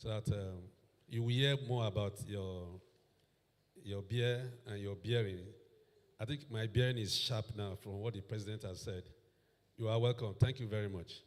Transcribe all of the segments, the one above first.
so that you will hear more about your beer and your bearing. I think my bearing is sharp now from what the president has said. You are welcome. Thank you very much.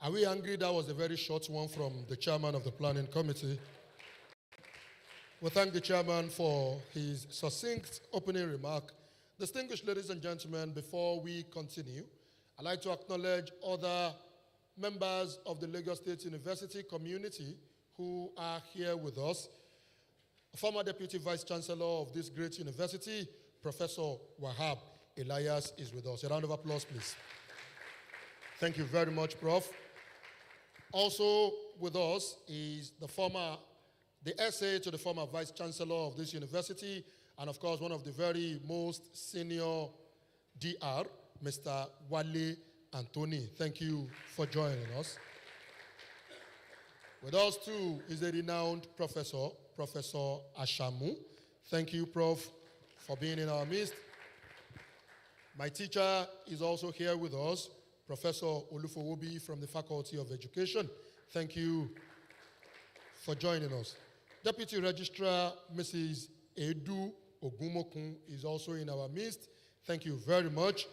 Are we angry? That was a very short one from the chairman of the planning committee. We thank the chairman for his succinct opening remark. Distinguished ladies and gentlemen, before we continue, I'd like to acknowledge other members of the Lagos State University community who are here with us. Former Deputy Vice Chancellor of this great university, Professor Wahab Elias, is with us. A round of applause, please. Thank you very much, Prof. Also with us is the essay to the former Vice Chancellor of this university, and of course, one of the very most senior DR, Mr. Wale Anthony. Thank you for joining us. With us too is a renowned professor, Professor Ashamu. Thank you, Prof, for being in our midst. My teacher is also here with us, Professor Olufowobi from the Faculty of Education. Thank you for joining us. Deputy Registrar Mrs. Edu Ogumokun is also in our midst. Thank you very much.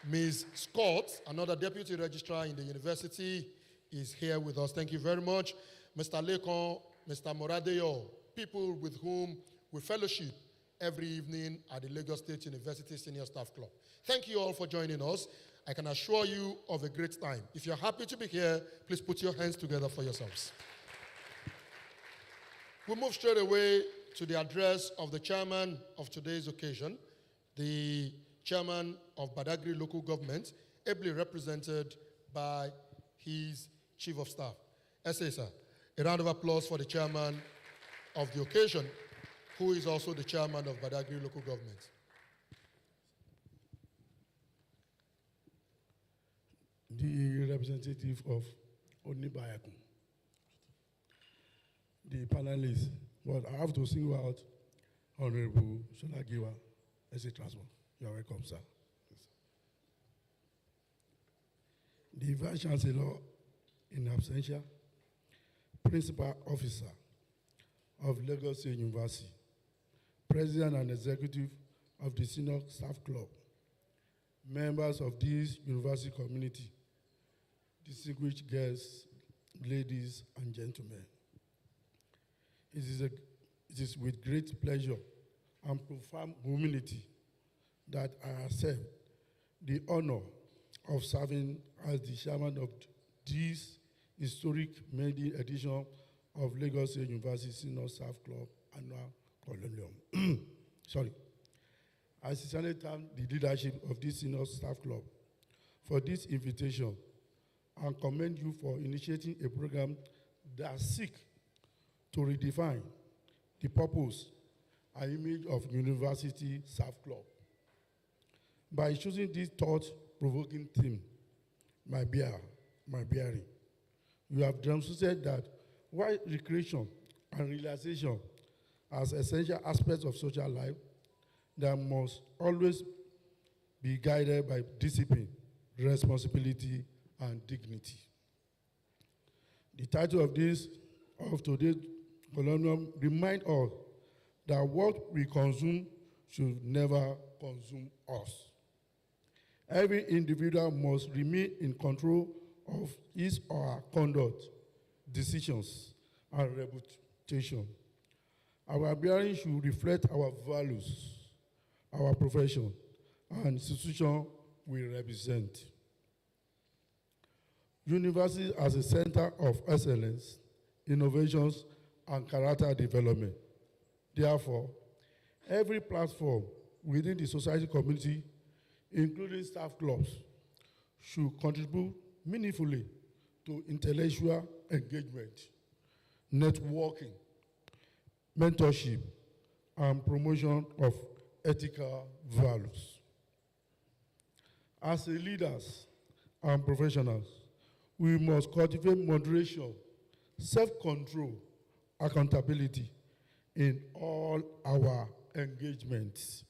Ms. Scott, another Deputy Registrar in the university, is here with us. Thank you very much. Mr. Lekon, Mr. Moradeyo, people with whom we fellowship every evening at the Lagos State University Senior Staff Club. Thank you all for joining us. I can assure you of a great time. If you're happy to be here, please put your hands together for yourselves. We'll move straight away to the address of the chairman of today's occasion, the chairman of Badagry Local Government, ably represented by his chief of staff. SA, sir. A round of applause for the chairman of the occasion, who is also the chairman of Badagry Local Government. The representative of Onibayakun, the panelists, but I have to single out Honorable Sholagiwa, SA Transport. You are welcome, sir. The Vice Chancellor in absentia, Principal Officer of Lagos State University, President and Executive of the Senior Staff Club, members of this university community, distinguished guests, ladies and gentlemen. It is with great pleasure and profound humility that I accept the honor of serving as the chairman of this historic Maiden edition of Lagos State University Senior Staff Club Annual Colloquium. Sorry. I sincerely thank the leadership of this Senior Staff Club for this invitation and commend you for initiating a program that seeks to redefine the purpose and image of University Staff Club. By choosing this thought-provoking theme, my bearing, you have demonstrated that while recreation and relaxation as essential aspects of social life, they must always be guided by discipline, responsibility, and dignity. The title of today's colloquium reminds us that what we consume should never consume us. Every individual must remain in control of his or her conduct, decisions, and reputation. Our bearing should reflect our values, our profession, and institution we represent. University as a center of excellence, innovations, and character development. Therefore, every platform within the society community, including staff clubs, should contribute meaningfully to intellectual engagement, networking, mentorship, and promotion of ethical values. As leaders and professionals, we must cultivate moderation, self-control, accountability in all our engagements.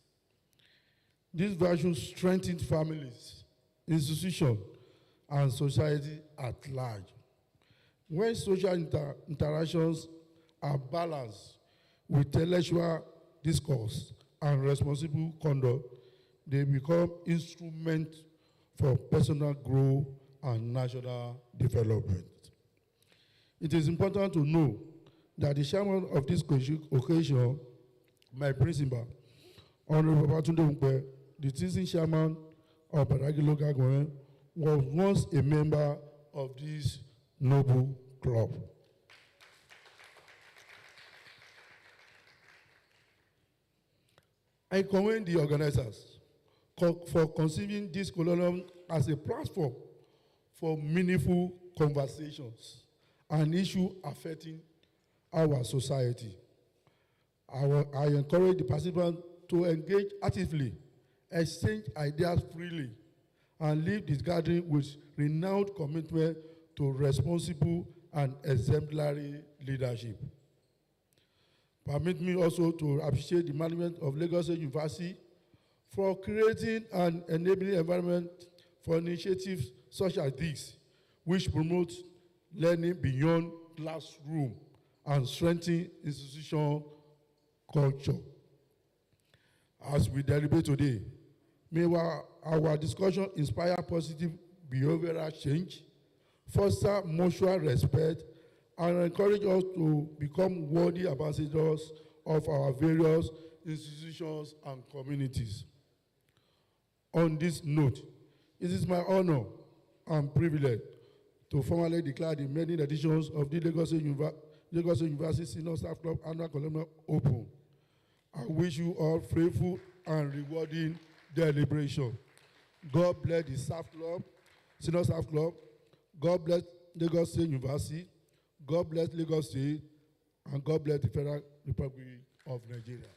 This virtue strengthens families, institutions, and society at large. When social interactions are balanced with intellectual discourse and responsible conduct, they become instruments for personal growth and national development. It is important to know that the chairman of this occasion, my principal, Honorable Babatunde Umpe, the teaching chairman of Badagry Local Government, was once a member of this noble club. I commend the organizers for conceiving this colloquium as a platform for meaningful conversations and issues affecting our society. I encourage the participants to engage actively, exchange ideas freely, and leave this gathering with renewed commitment to responsible and exemplary leadership. Permit me also to appreciate the management of Lagos State University for creating an enabling environment for initiatives such as this, which promote learning beyond classroom and strengthen institutional culture. As we deliberate today, may our discussion inspire positive behavioral change, foster mutual respect, and encourage us to become worthy ambassadors of our various institutions and communities. On this note, it is my honor and privilege to formally declare the maiden editions of the Lagos State University Senior Staff Club Annual Colloquium open. I wish you all faithful and rewarding deliberation. God bless the Staff Club, Senior Staff Club. God bless Lagos State University. God bless Lagos State, and God bless the Federal Republic of Nigeria.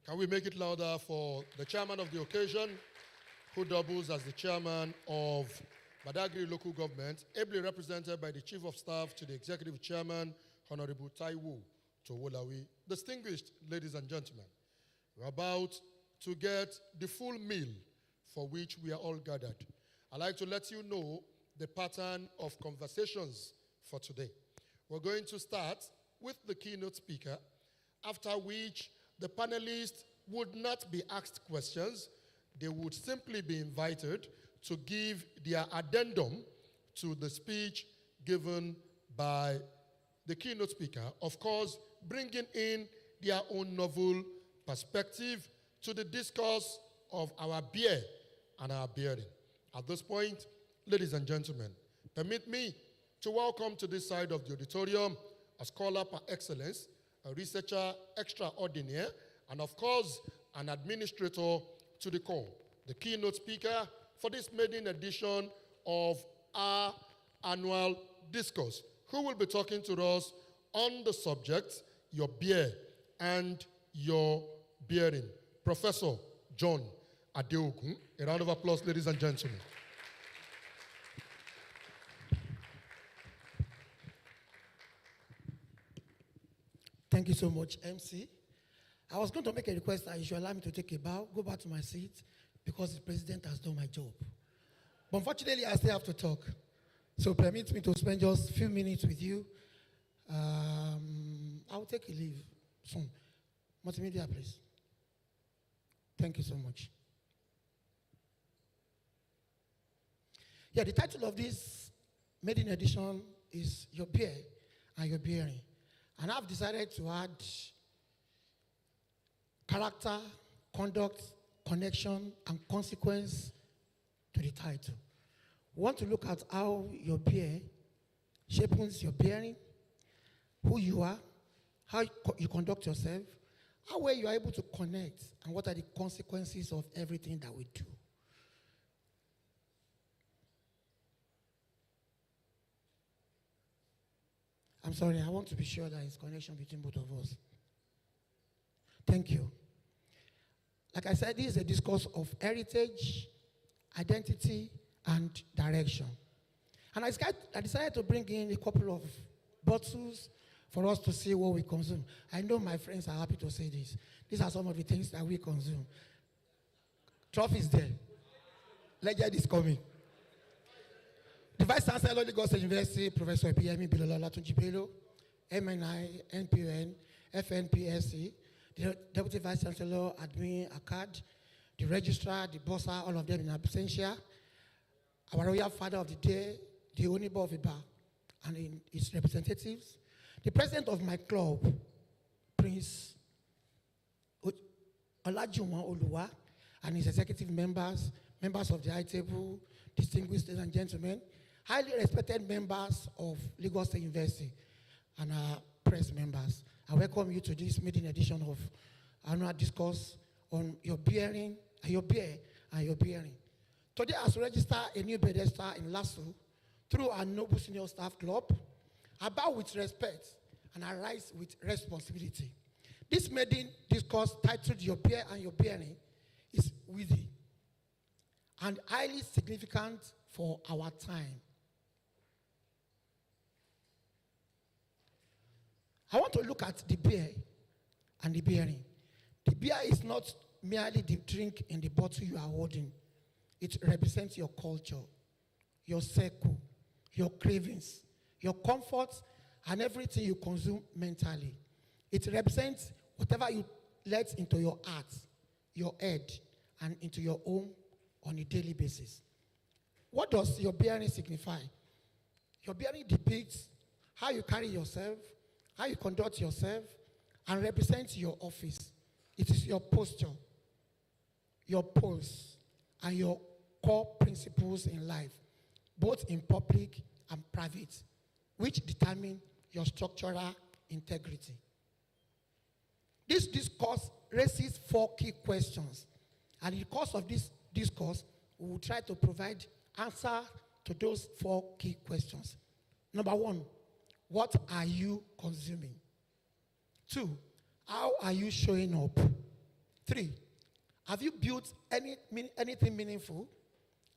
Can we make it louder for the chairman of the occasion, who doubles as the chairman of Badagry Local Government, ably represented by the Chief of Staff to the Executive Chairman, Honorable Taiwo Towolawi. Distinguished ladies and gentlemen, we're about to get the full meal for which we are all gathered. I'd like to let you know the pattern of conversations for today. We're going to start with the keynote speaker, after which the panelists would not be asked questions. They would simply be invited to give their addendum to the speech given by the keynote speaker, of course, bringing in their own novel perspective to the discourse of our beer and our bearing. At this point, ladies and gentlemen, permit me to welcome to this side of the auditorium a scholar par excellence, a researcher extraordinaire, and of course, an administrator to the core, the keynote speaker for this maiden edition of our annual discourse, who will be talking to us on the subject, your beer and your bearing. Professor John Adeogun. A round of applause, ladies and gentlemen. Thank you so much, MC. I was going to make a request that you should allow me to take a bow, go back to my seat, because the president has done my job. But unfortunately, I still have to talk. So permit me to spend just a few minutes with you. I'll take a leave soon. Multimedia, please. Thank you so much. Yeah, the title of this maiden edition is Your Beer and Your Bearing. And I've decided to add character, conduct, connection, and consequence to the title. We want to look at how your beer shapes your bearing, who you are, how you conduct yourself, how well you are able to connect, and what are the consequences of everything that we do. I'm sorry, I want to be sure there is connection between both of us. Thank you. Like I said, this is a discourse of heritage, identity, and direction. And I decided to bring in a couple of bottles for us to see what we consume. I know my friends are happy to say this. These are some of the things that we consume. Trophy is there. Legend is coming. The Vice Chancellor, Lagos University, Professor P.M. Bilola Tunjibelo, MNI, NPN, FNPSC, the Deputy Vice Chancellor, Admin Akkad, the Registrar, the Bossa, all of them in absentia, our Royal Father of the Day, the Onibo of Iba, and in its representatives, the President of my club, Prince Olajuwon Oluwa, and his executive members, members of the high table, distinguished ladies and gentlemen, highly respected members of Lagos State University, and our press members. I welcome you to this maiden edition of annual discourse on your bearing, and your beer, and your bearing. Today, as we register a new pedestal in Lasu through our noble senior staff club, I bow with respect and I rise with responsibility. This maiden discourse titled Your Beer and Your Bearing is worthy and highly significant for our time. I want to look at the beer and the bearing. The beer is not merely the drink in the bottle you are holding. It represents your culture, your circle, your cravings, your comfort, and everything you consume mentally. It represents whatever you let into your heart, your head, and into your home on a daily basis. What does your bearing signify? Your bearing depicts how you carry yourself, how you conduct yourself, and represents your office. It is your posture, your pose, and your core principles in life, both in public and private, which determine your structural integrity. This discourse raises 4 key questions, and in the course of this discourse, we will try to provide answer to those 4 key questions. Number 1, what are you consuming? 2, how are you showing up? 3, have you built anything meaningful?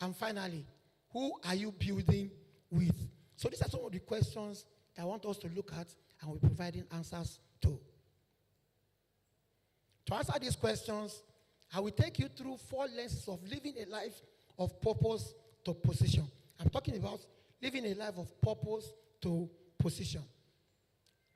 And finally, who are you building with? So these are some of the questions that I want us to look at and we're providing answers to. To answer these questions, I will take you through 4 lenses of living a life of purpose to position. I'm talking about living a life of purpose to position.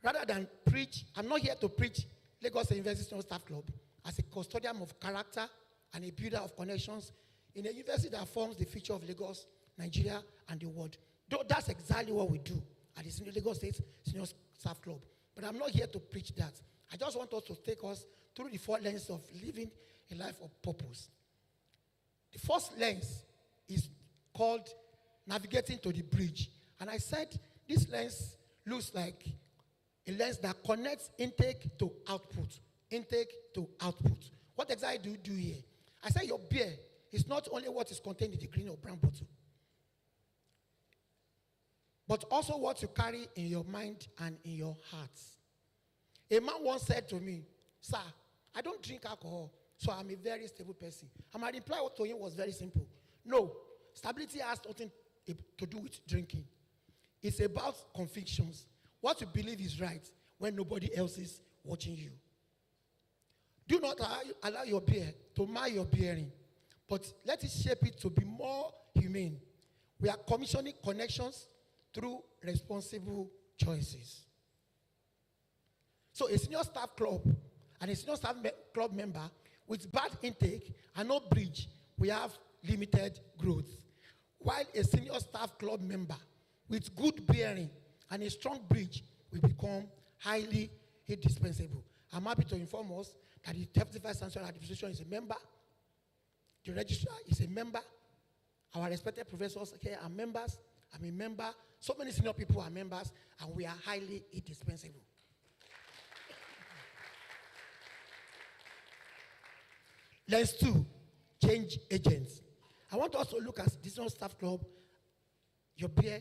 Rather than preach, I'm not here to preach Lagos University Senior Staff Club as a custodian of character and a builder of connections in a university that forms the future of Lagos, Nigeria, and the world. Though that's exactly what we do at the Lagos State Senior Staff Club. But I'm not here to preach that. I just want us to take us through the 4 lenses of living a life of purpose. The first lens is called navigating to the bridge. And I said this lens looks like a lens that connects intake to output. Intake to output. What exactly do you do here? I said your beer is not only what is contained in the green or brown bottle, but also what you carry in your mind and in your heart. A man once said to me, "Sir, I don't drink alcohol, so I'm a very stable person." And my reply to him was very simple. No, stability has nothing to do with drinking. It's about convictions. What you believe is right when nobody else is watching you. Do not allow your beer to mar your bearing, but let it shape it to be more humane. We are commissioning connections through responsible choices. So a senior staff club and a senior staff club member with bad intake and no bridge, we have limited growth. While a senior staff club member with good bearing and a strong bridge will become highly indispensable. I'm happy to inform us that the Deputy Vice Chancellor Administration is a member. The registrar is a member. Our respected professors here are members. I'm a member. So many senior people are members, and we are highly indispensable. Lens 2, change agents. I want us to look at this staff club, your beer,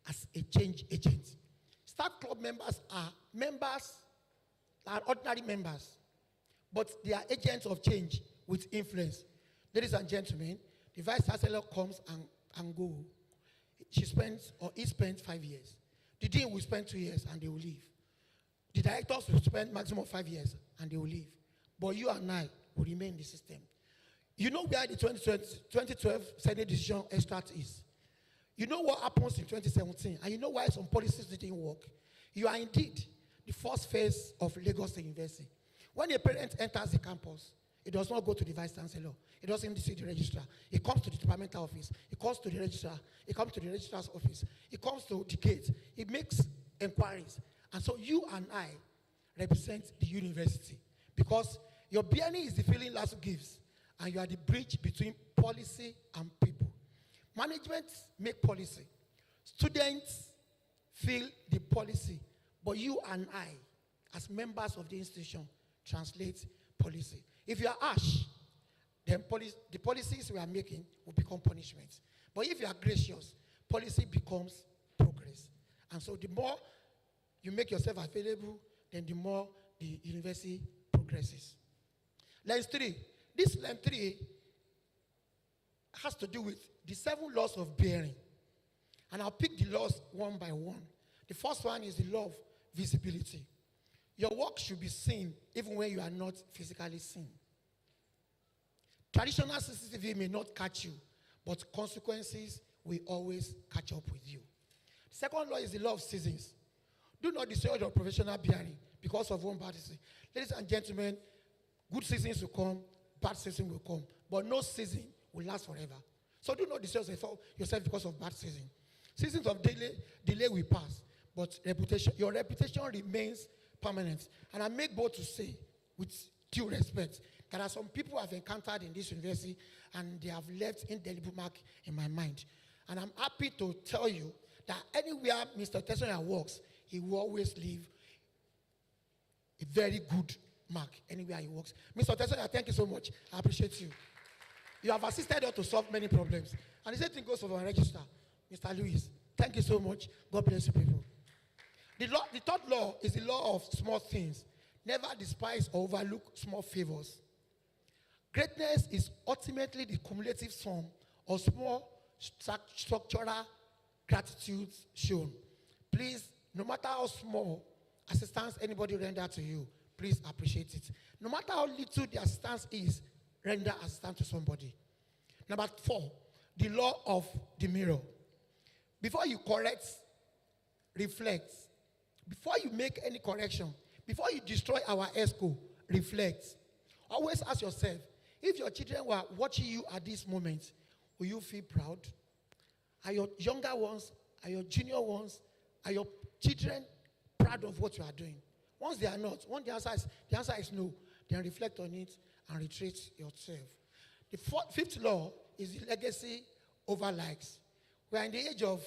as a change agent. Staff club members are ordinary members, but they are agents of change with influence. Ladies and gentlemen, the Vice Chancellor comes and go. He spends 5 years. The Dean will spend 2 years and they will leave. The directors will spend maximum 5 years and they will leave. But you and I will remain in the system. You know where the 2012 Senate decision extract is. You know what happens in 2017, and you know why some policies didn't work. You are indeed the first phase of Lagos State University. When a parent enters the campus, it does not go to the vice chancellor. It doesn't see the registrar. It comes to the departmental office. It comes to the registrar. It comes to the registrar's office. It comes to the gate. It makes inquiries. And so you and I represent the university because your BNE is the feeling Lasu gives, and you are the bridge between policy and people. Management make policy. Students feel the policy, but you and I, as members of the institution, translate policy. If you are harsh, then the policies we are making will become punishments. But if you are gracious, policy becomes progress. And so the more you make yourself available, then the more the university progresses. Lens 3. This lens 3 has to do with the 7 laws of bearing. And I'll pick the laws one by one. The first one is the law of visibility. Your work should be seen even when you are not physically seen. Traditional CCTV may not catch you, but consequences will always catch up with you. The second law is the law of seasons. Do not destroy your professional bearing because of one bad season. Ladies and gentlemen, good seasons will come, bad season will come, but no season will last forever. So do not destroy yourself because of bad season. Seasons of delay will pass, but your reputation remains permanent. And I make bold to say, with due respect, there are some people I've encountered in this university, and they have left indelible mark in my mind. And I'm happy to tell you that anywhere Mr. Tessoya works, he will always leave a very good mark anywhere he works. Mr. Tessoya, thank you so much. I appreciate you. You have assisted us to solve many problems. And the same thing goes for our registrar, Mr. Lewis. Thank you so much. God bless you, people. The third law is the law of small things. Never despise or overlook small favors. Greatness is ultimately the cumulative sum of small structural gratitudes shown. Please, no matter how small assistance anybody render to you, please appreciate it. No matter how little the assistance is, render assistance to somebody. Number 4, the law of the mirror. Before you correct, reflect. Before you make any correction, before you destroy our ESCO, reflect. Always ask yourself, if your children were watching you at this moment, will you feel proud? Are your younger ones, are your junior ones, are your children proud of what you are doing? Once they are not, once the answer is no, then reflect on it and retrace yourself. The fifth law is the legacy over likes. We are in the age of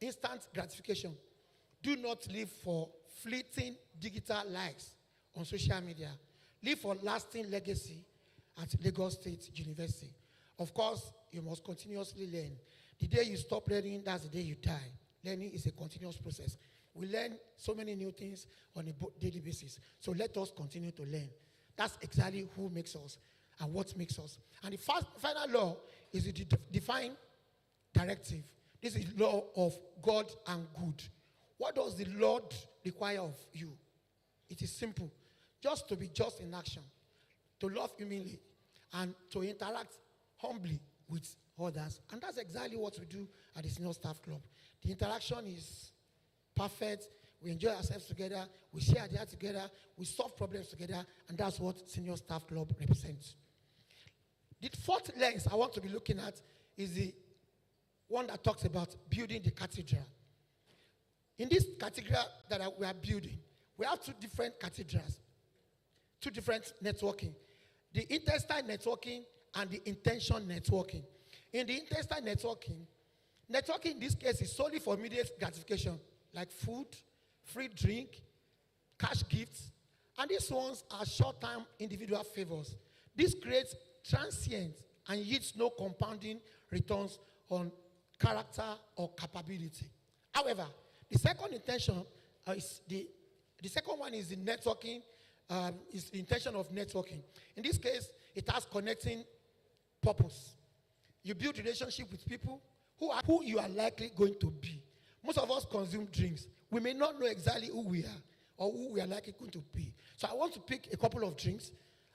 instant gratification. Do not live for fleeting digital likes on social media. Live for lasting legacy at Lagos State University. Of course, you must continuously learn. The day you stop learning, that's the day you die. Learning is a continuous process. We learn so many new things on a daily basis. So let us continue to learn. That's exactly who makes us and what makes us. And the final law is the divine directive. This is law of God and good. What does the Lord require of you? It is simple. Just to be just in action, to love humanly, and to interact humbly with others. And that's exactly what we do at the Senior Staff Club. The interaction is perfect. We enjoy ourselves together. We share ideas together. We solve problems together. And that's what Senior Staff Club represents. The fourth lens I want to be looking at is the one that talks about building the cathedral. In this cathedral that we are building, we have 2 different cathedrals, 2 different networking. The intestine networking and the intention networking. In the intestine networking in this case is solely for immediate gratification, like food, free drink, cash gifts, and these ones are short-term individual favors. This creates transient and yields no compounding returns on character or capability. However, the second intention is the second one is the networking, is the intention of networking. In this case, it has connecting purpose. You build relationship with people who you are likely going to be. Most of us consume drinks. We may not know exactly who we are. or who we are likely going to be. So I want to pick a couple of drinks.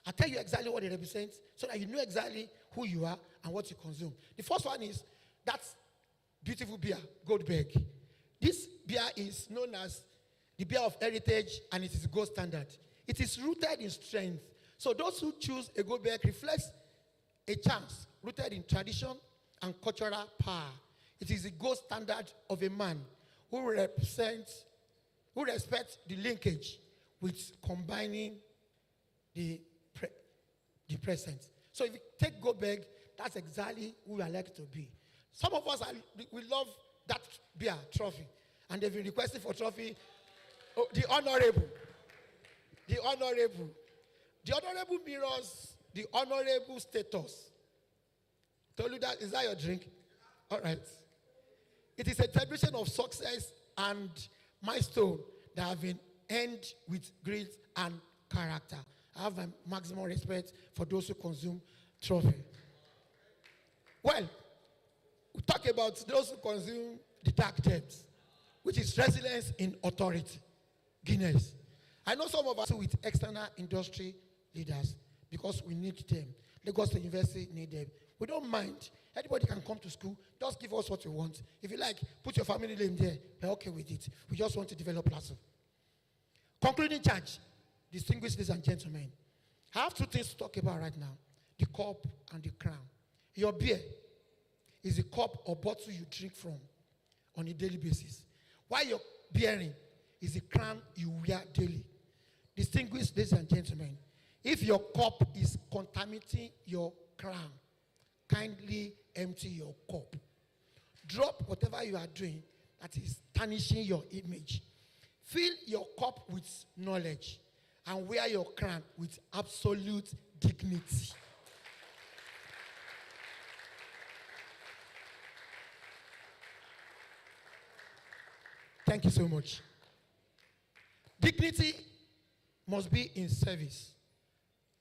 I'll tell you exactly what they represent so that you know exactly who you are and what you consume. The first one is that beautiful beer, Goldberg. This beer is known as the beer of heritage, and it is gold standard. It is rooted in strength. So those who choose a Goldberg reflects a chance rooted in tradition and cultural power. It is the gold standard of a man who respects the linkage with combining the present. So if you take Goldberg, that's exactly who we are likely to be. Some of us, we love that beer, trophy. And they've been requesting for trophy. Oh, the honorable. The honorable. The honorable mirrors the honorable status. Told you that, is that your drink? All right. It is a celebration of success and milestone that have been earned with grit and character. I have a maximum respect for those who consume trophy. Well, we talk about those who consume the dark depths, which is resilience in authority, Guinness. I know some of us with external industry leaders because we need them. Lagos University need them. We don't mind. Anybody can come to school. Just give us what you want. If you like, put your family name there. We're okay with it. We just want to develop Lasu. Concluding charge, distinguished ladies and gentlemen. I have two things to talk about right now. The cup and the crown. Your beer is a cup or bottle you drink from on a daily basis. While your bearing is a crown you wear daily. Distinguished ladies and gentlemen, if your cup is contaminating your crown, kindly empty your cup. Drop whatever you are doing that is tarnishing your image. Fill your cup with knowledge and wear your crown with absolute dignity. Thank you so much. Dignity must be in service.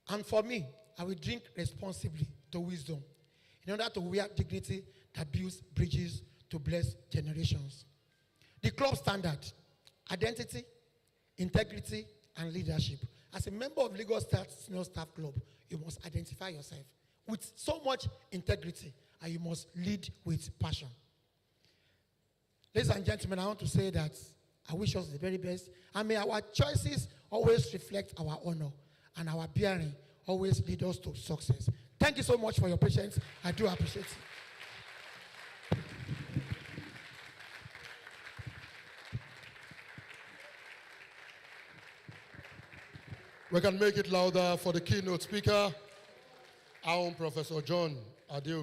And for me, I will drink responsibly to wisdom in order to wear dignity that builds bridges to bless generations. The club standard, identity, integrity, and leadership. As a member of Lagos Senior Staff Club, you must identify yourself with so much integrity, and you must lead with passion. Ladies and gentlemen, I want to say that I wish us the very best, and may our choices always reflect our honor, and our bearing always lead us to success. Thank you so much for your patience. I do appreciate it. We can make it louder for the keynote speaker, our own Professor John Adeo.